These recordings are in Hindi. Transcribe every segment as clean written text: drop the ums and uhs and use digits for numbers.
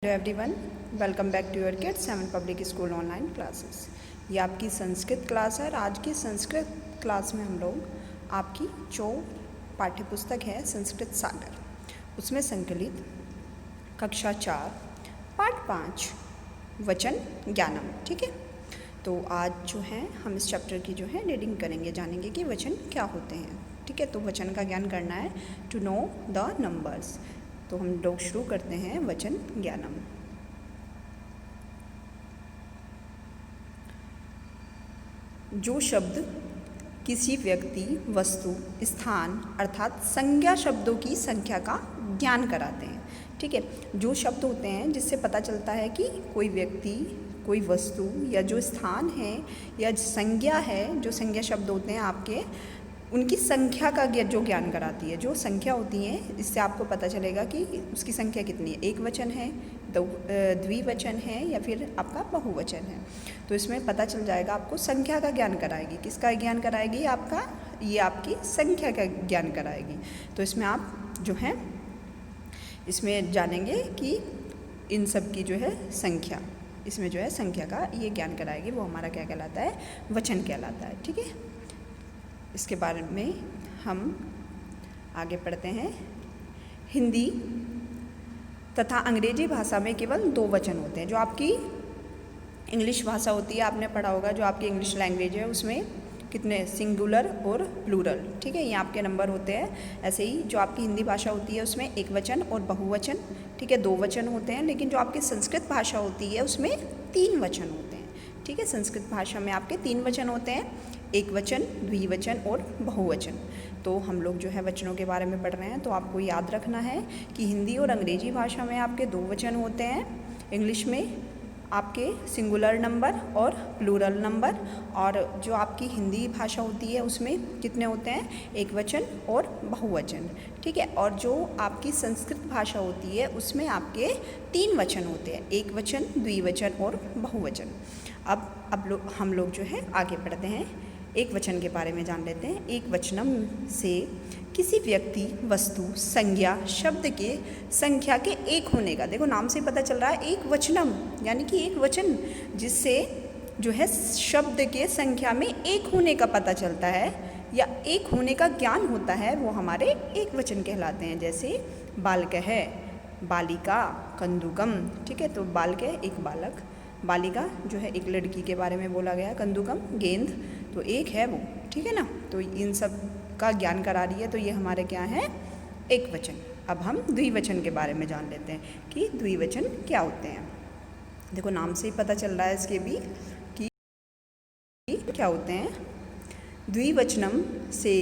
Hello everyone, welcome back to your kids 7 public school online classes. ये आपकी संस्कृत क्लास है और आज की संस्कृत क्लास में हम लोग आपकी जो पाठ्य पुस्तक है संस्कृत सागर, उसमें संकलित कक्षा 4 पाठ 5 वचन ज्ञानम, ठीक है। तो आज जो है हम इस चैप्टर की जो है रीडिंग करेंगे, जानेंगे कि वचन क्या होते हैं, ठीक है। तो वचन का ज्ञान करना है, टू नो द नंबर्स। तो हम लोग शुरू करते हैं वचन ज्ञानम। जो शब्द किसी व्यक्ति, वस्तु, स्थान अर्थात संज्ञा शब्दों की संख्या का ज्ञान कराते हैं, ठीक है। जो शब्द होते हैं जिससे पता चलता है कि कोई व्यक्ति, कोई वस्तु या जो स्थान है या संज्ञा है, जो संज्ञा शब्द होते हैं आपके, उनकी संख्या का जो ज्ञान कराती है। जो संख्या होती है इससे आपको पता चलेगा कि उसकी संख्या कितनी है, एक वचन है, द्विवचन है या फिर आपका बहुवचन है। तो इसमें पता चल जाएगा आपको, संख्या का ज्ञान कराएगी। किसका ज्ञान कराएगी? आपका, ये आपकी संख्या का ज्ञान कराएगी। तो इसमें आप जो है इसमें जानेंगे कि इन सब की जो है संख्या, इसमें जो है संख्या का ये ज्ञान कराएगी, वो हमारा क्या कहलाता है? वचन कहलाता है, ठीक है। इसके बारे में हम आगे पढ़ते हैं। हिंदी तथा अंग्रेजी भाषा में केवल 2 वचन होते हैं। जो आपकी इंग्लिश भाषा होती है, आपने पढ़ा होगा, जो आपकी इंग्लिश लैंग्वेज है उसमें कितने सिंगुलर और प्लूरल, ठीक है, ये आपके नंबर होते हैं। ऐसे ही जो आपकी हिंदी भाषा होती है उसमें एक वचन और बहुवचन, ठीक है, 2 वचन होते हैं। लेकिन जो आपकी संस्कृत भाषा होती है उसमें 3 वचन होते हैं, ठीक है। संस्कृत भाषा में आपके 3 वचन होते हैं, एक वचन, द्विवचन और बहुवचन। तो हम लोग जो है वचनों के बारे में पढ़ रहे हैं। तो आपको याद रखना है कि हिंदी और अंग्रेजी भाषा में आपके 2 वचन होते हैं, इंग्लिश में आपके सिंगुलर नंबर और प्लूरल नंबर, और जो आपकी हिंदी भाषा होती है उसमें कितने होते हैं? एक वचन और बहुवचन, ठीक है। और जो आपकी संस्कृत भाषा होती है उसमें आपके 3 वचन होते हैं, एक वचन, द्विवचन और बहुवचन। अब हम लोग जो है आगे पढ़ते हैं, एक वचन के बारे में जान लेते हैं। एक वचनम से किसी व्यक्ति, वस्तु, संज्ञा शब्द के संख्या के एक होने का, देखो नाम से पता चल रहा है एक वचनम, यानी कि एक वचन जिससे जो है शब्द के संख्या में एक होने का पता चलता है या एक होने का ज्ञान होता है, वो हमारे एक वचन कहलाते हैं। जैसे बालक है, बालिका, कंदुकम, ठीक है। तो बालक है एक बालक, बालिका जो है एक लड़की के बारे में बोला गया, कंदुकम गेंद, तो एक है वो, ठीक है ना। तो इन सब का ज्ञान करा रही है, तो ये हमारे क्या है? एक वचन। अब हम द्विवचन के बारे में जान लेते हैं कि द्विवचन क्या होते हैं। देखो नाम से ही पता चल रहा है इसके भी कि क्या होते हैं। द्विवचनम से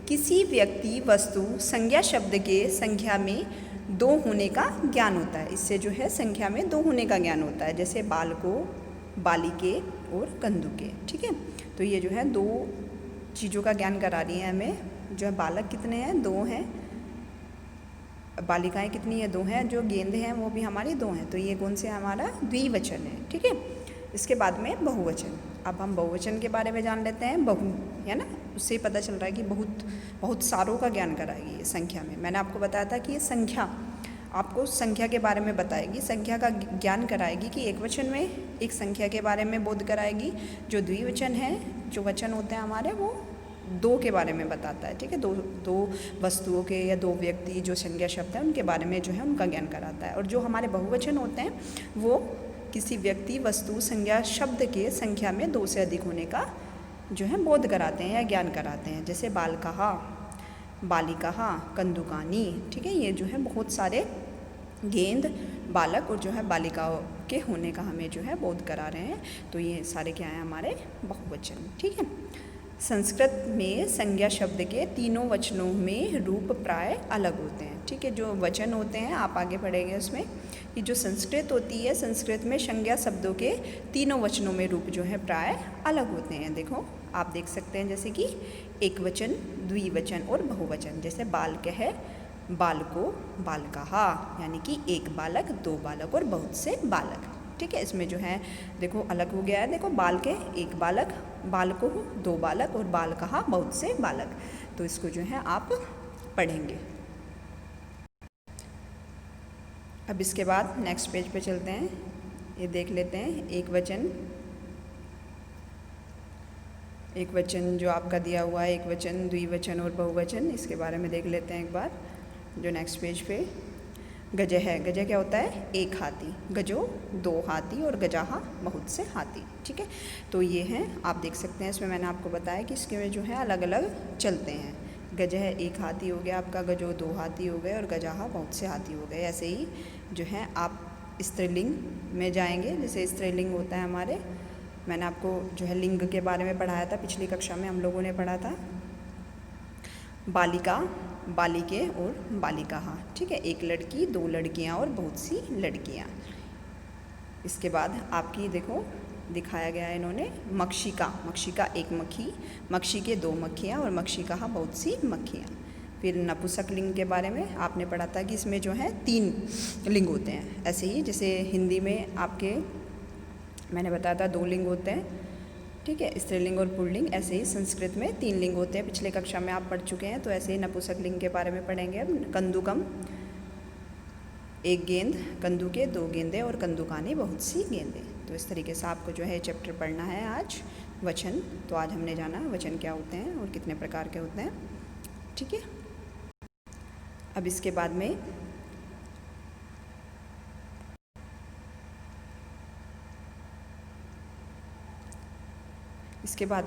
किसी व्यक्ति, वस्तु, संज्ञा शब्द के संख्या में 2 होने का ज्ञान होता है। इससे जो है संख्या में 2 होने का ज्ञान होता है, जैसे बालको, बालिके और कंदुके, ठीक है। तो ये जो है 2 चीज़ों का ज्ञान करा रही है हमें। जो है बालक कितने हैं? 2 हैं, बालिकाएं कितनी है? 2 हैं, जो गेंद हैं वो भी हमारी 2 हैं। तो ये कौन से हमारा द्विवचन है, ठीक है। इसके बाद में बहुवचन। अब हम बहुवचन के बारे में जान लेते हैं। बहु है ना, उससे पता चल रहा है कि बहुत सारों का ज्ञान कराएगी ये संख्या में। मैंने आपको बताया था कि ये संख्या आपको संख्या के बारे में बताएगी, संख्या का ज्ञान कराएगी कि एक वचन में एक संख्या के बारे में बोध कराएगी। जो द्विवचन है, जो वचन होते हैं हमारे, वो 2 के बारे में बताता है, ठीक है। दो वस्तुओं के या 2 व्यक्ति जो संज्ञा शब्द है उनके बारे में जो है उनका ज्ञान कराता है। और जो हमारे बहुवचन होते हैं वो किसी व्यक्ति, वस्तु, संज्ञा शब्द के संख्या में 2 से अधिक होने का जो है बोध कराते हैं या ज्ञान कराते हैं। जैसे बालकः, बालिकाः, कंदुकानी, ठीक है। ये जो है बहुत सारे गेंद, बालक और जो है बालिकाओं के होने का हमें जो है बोध करा रहे हैं। तो ये सारे क्या हैं? हमारे बहुवचन, ठीक है। संस्कृत में संज्ञा शब्द के 3 वचनों में रूप प्राय अलग होते हैं, ठीक है। जो वचन होते हैं आप आगे पढ़ेंगे उसमें कि जो संस्कृत होती है, संस्कृत में संज्ञा शब्दों के 3 वचनों में रूप जो है प्राय अलग होते हैं। देखो आप देख सकते हैं, जैसे कि एक वचन, द्विवचन और बहुवचन। जैसे बालक है, बालको, बालकाः, यानी कि एक बालक, 2 बालक और बहुत से बालक, ठीक है। इसमें जो है देखो अलग हो गया है, देखो बालके एक बालक, बालको 2 बालक और बालकाः बहुत से बालक। तो इसको जो है आप पढ़ेंगे। अब इसके बाद नेक्स्ट पेज पे चलते हैं, ये देख लेते हैं एक वचन जो आपका दिया हुआ है, एक वचन, द्विवचन और बहुवचन, इसके बारे में देख लेते हैं एक बार। जो नेक्स्ट पेज पे गजह है, गजह क्या होता है? एक हाथी, गजो दो हाथी और गजाहा बहुत से हाथी। ठीक है, तो ये हैं, आप देख सकते हैं इसमें मैंने आपको बताया कि इसके में जो है अलग अलग चलते हैं। गजह एक हाथी हो गया आपका, गजो दो हाथी हो गए और गजाहा बहुत से हाथी हो गए। ऐसे ही जो है आप स्त्रीलिंग में जाएंगे, जैसे स्त्रीलिंग होता है हमारे, मैंने आपको जो है लिंग के बारे में पढ़ाया था, पिछली कक्षा में हम लोगों ने पढ़ा था बालिका, बालिके और बालिकाहा। ठीक है, एक लड़की, दो लड़कियां और बहुत सी लड़कियां। इसके बाद आपकी देखो दिखाया गया है इन्होंने मक्षिका, मक्षिका एक मक्खी, मक्षी के दो मक्खियाँ और मक्षिकाहा बहुत सी मक्खियाँ। फिर नपुंसक लिंग के बारे में आपने पढ़ा था कि इसमें जो है 3 लिंग होते हैं। ऐसे ही जैसे हिंदी में आपके मैंने बताया था 2 लिंग होते हैं। ठीक है, स्त्रीलिंग और पुल्लिंग। ऐसे ही संस्कृत में 3 लिंग होते हैं, पिछले कक्षा में आप पढ़ चुके हैं। तो ऐसे ही नपुंसक लिंग के बारे में पढ़ेंगे अब। कंदुकम एक गेंद, कंदुके 2 गेंदे और कंदुकानी बहुत सी गेंदें। तो इस तरीके से आपको जो है चैप्टर पढ़ना है आज वचन। तो आज हमने जाना वचन क्या होते हैं और कितने प्रकार के होते हैं। ठीक है, अब इसके बाद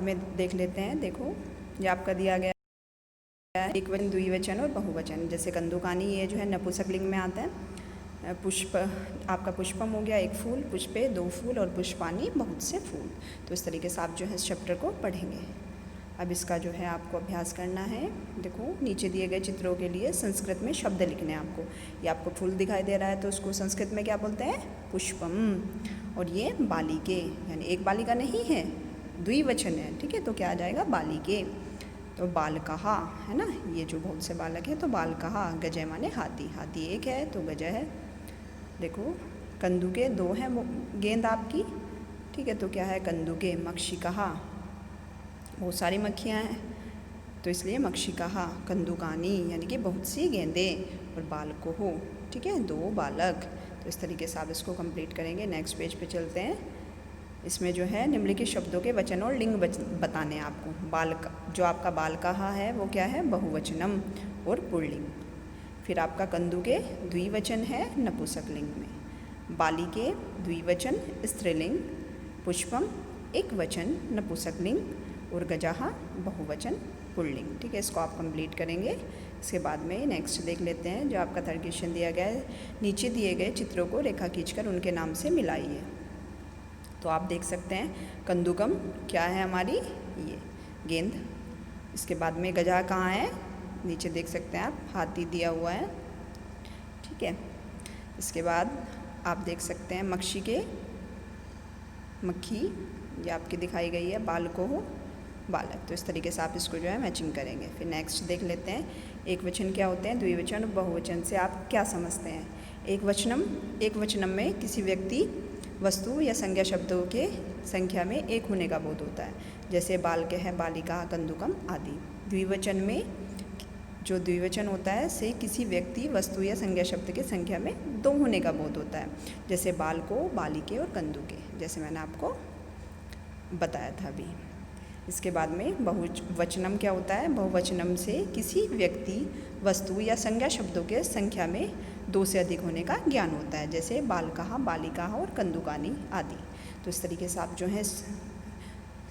में देख लेते हैं। देखो ये आपका दिया गया है एक वचन, द्विवचन और बहुवचन। जैसे कंदुकानी ये जो है नपुंसक लिंग में आता है। पुष्प आपका पुष्पम हो गया एक फूल, पुष्पे 2 फूल और पुष्पानी बहुत से फूल। तो इस तरीके से आप जो है इस चैप्टर को पढ़ेंगे। अब इसका जो है आपको अभ्यास करना है। देखो नीचे दिए गए चित्रों के लिए संस्कृत में शब्द लिखने हैं आपको। ये आपको फूल दिखाई दे रहा है तो उसको संस्कृत में क्या बोलते हैं? पुष्पम। और ये बालिके, यानी एक बालिका नहीं है, द्विवचन है। ठीक है, तो क्या आ जाएगा? बालिके। तो बालकहा है ना, ये जो बहुत से बालक है तो बालकहा। गजय माने हाथी, हाथी एक है तो गजय है। देखो कंदुके 2 हैं गेंद आपकी। ठीक है, तो क्या है? कंदुके। मक्षिकाहा बहुत सारी मक्खियाँ हैं तो इसलिए मक्षिकाहा। कंदुकानी यानी कि बहुत सी गेंदें। और बालको हो, ठीक है, 2 बालक। तो इस तरीके से आप इसको कंप्लीट करेंगे। नेक्स्ट पेज पे चलते हैं। इसमें जो है निम्नलिखित शब्दों के वचन और लिंग बताने हैं आपको। बालक जो आपका बालकाहा है वो क्या है? बहुवचनम और पुल्लिंग। फिर आपका कंदुके द्विवचन है नपुंसक लिंग में। बालिके द्विवचन स्त्रीलिंग। पुष्पम एक वचन नपुंसक लिंग और गजाहा बहुवचन पुल्लिंग। ठीक है, इसको आप कंप्लीट करेंगे। इसके बाद में नेक्स्ट देख लेते हैं जो आपका थर्ड क्वेश्चन दिया गया है। नीचे दिए गए चित्रों को रेखा खींचकर उनके नाम से मिलाइए। तो आप देख सकते हैं कंदुकम क्या है हमारी? ये गेंद। इसके बाद में गजा कहाँ है? नीचे देख सकते हैं आप, हाथी दिया हुआ है। ठीक है, इसके बाद आप देख सकते हैं मक्खी ये आपकी दिखाई गई है। बालको हो बालक। तो इस तरीके से आप इसको जो है मैचिंग करेंगे। फिर नेक्स्ट देख लेते हैं एक वचन क्या होते हैं, द्विवचन और बहुवचन से आप क्या समझते हैं। एक वचनम में किसी व्यक्ति, वस्तु या संज्ञा शब्दों के संख्या में एक होने का बोध होता है, जैसे बालके है, बालिका, कंदुकम आदि। द्विवचन में जो द्विवचन होता है से किसी व्यक्ति, वस्तु या संज्ञा शब्द के संख्या में 2 होने का बोध होता है, जैसे बालको, बालिके और कंदुके, जैसे मैंने आपको बताया था अभी। इसके बाद में बहुवचनम क्या होता है? बहुवचनम से किसी व्यक्ति, वस्तु या संज्ञा शब्दों के संख्या में 2 से अधिक होने का ज्ञान होता है, जैसे बालकाहा, बालिकाहा और कंदुकानी आदि। तो इस तरीके से आप जो है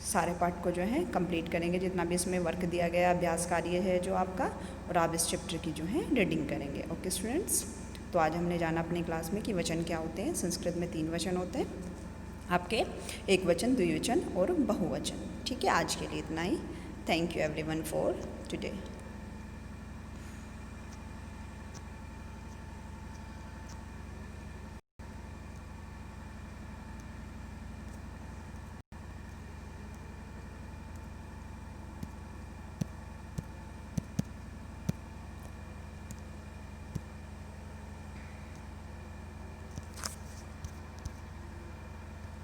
सारे पार्ट को जो है कंप्लीट करेंगे, जितना भी इसमें वर्क दिया गया, अभ्यास कार्य है जो आपका, और आप इस चैप्टर की जो है रीडिंग करेंगे। ओके स्टूडेंट्स, तो आज हमने जाना अपनी क्लास में कि वचन क्या होते हैं। संस्कृत में 3 वचन होते हैं आपके, एक वचन, द्विवचन और बहुवचन। ठीक है, आज के लिए इतना ही। Thank you everyone for today.